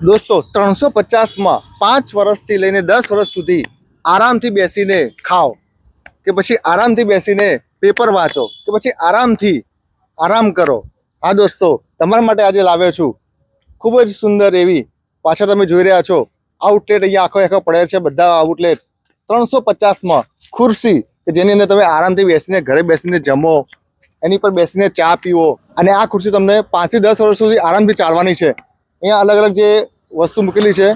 દોસ્તો 350 માં 5 વર્ષથી લઈને 10 વર્ષ સુધી આરામથી બેસીને ખાઓ કે પછી આરામથી બેસીને પેપર વાંચો કે પછી આરામથી આરામ કરો। હા દોસ્તો, તમારા માટે આજે લાવ્યો છું ખૂબ જ સુંદર એવી, પાછળ તમે જોઈ રહ્યા છો આઉટલેટ અહીંયા આખો પડે છે। બધા આઉટલેટ 350 માં ખુરશી કે જેની અંદર તમે આરામથી બેસીને ઘરે બેસીને જમો, એની પર બેસીને ચા પીવો। અને આ ખુરશી તમને 5 થી 10 વર્ષ સુધી આરામથી ચાલવાની છે। અહીંયા અલગ અલગ જે વસ્તુ મૂકેલી છે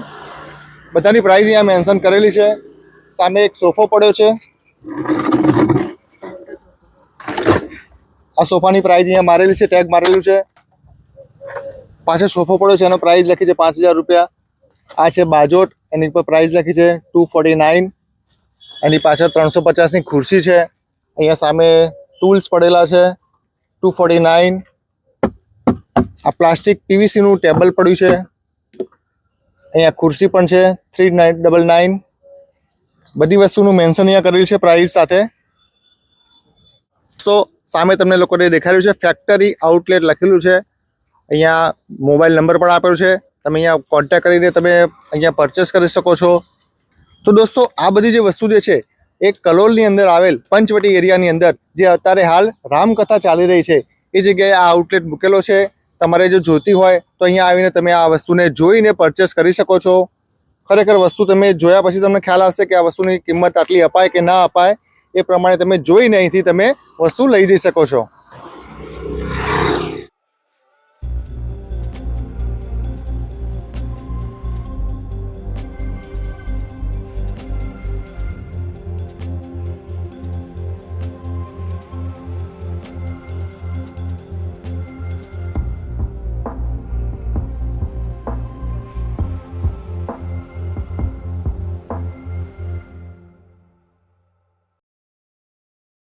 બધાની પ્રાઇસ અહીંયા મેન્શન કરેલી છે। સામે એક સોફો પડ્યો છે, આ સોફાની પ્રાઇસ અહીંયા મારેલી છે, ટેગ મારેલું છે। પાછળ સોફો પડ્યો છે, એનો પ્રાઇસ લખી છે 5000 રૂપિયા। આ છે બાજોટ, એની પર પ્રાઇસ લખી છે 249। એની પાછળ 350ની ખુરશી છે। અહીંયા સામે ટૂલ્સ પડેલા છે 249। આ પ્લાસ્ટિક પીવીસીનું ટેબલ પડ્યું છે, અહીંયા ખુરશી પણ છે 3999। બધી વસ્તુનું મેન્શન અહીંયા કરેલું છે પ્રાઇસ સાથે। તો સામે તમને લોકોને દેખાડ્યું છે ફેક્ટરી આઉટલેટ લખેલું છે। અહીંયા મોબાઈલ નંબર પણ આપેલું છે, તમે અહીંયા કોન્ટેક્ટ કરીને તમે અહીંયા પરચેસ કરી શકો છો। તો દોસ્તો, આ બધી જે વસ્તુ જે છે એ કલોલની અંદર આવેલ પંચવટી એરિયાની અંદર જે અત્યારે હાલ રામકથા ચાલી રહી છે એ જગ્યાએ આ આઉટલેટ મૂકેલો છે। તમારે જો જોતી હોય તો અહીંયા આવીને તમે આ વસ્તુને જોઈને પરચેસ કરી શકો છો। ખરેખર વસ્તુ તમે જોયા પછી તમને ખ્યાલ આવશે કે આ વસ્તુની કિંમત આટલી અપાય કે ના અપાય, એ પ્રમાણે તમે જોઈને અહીંથી તમે વસ્તુ લઈ જઈ શકો છો।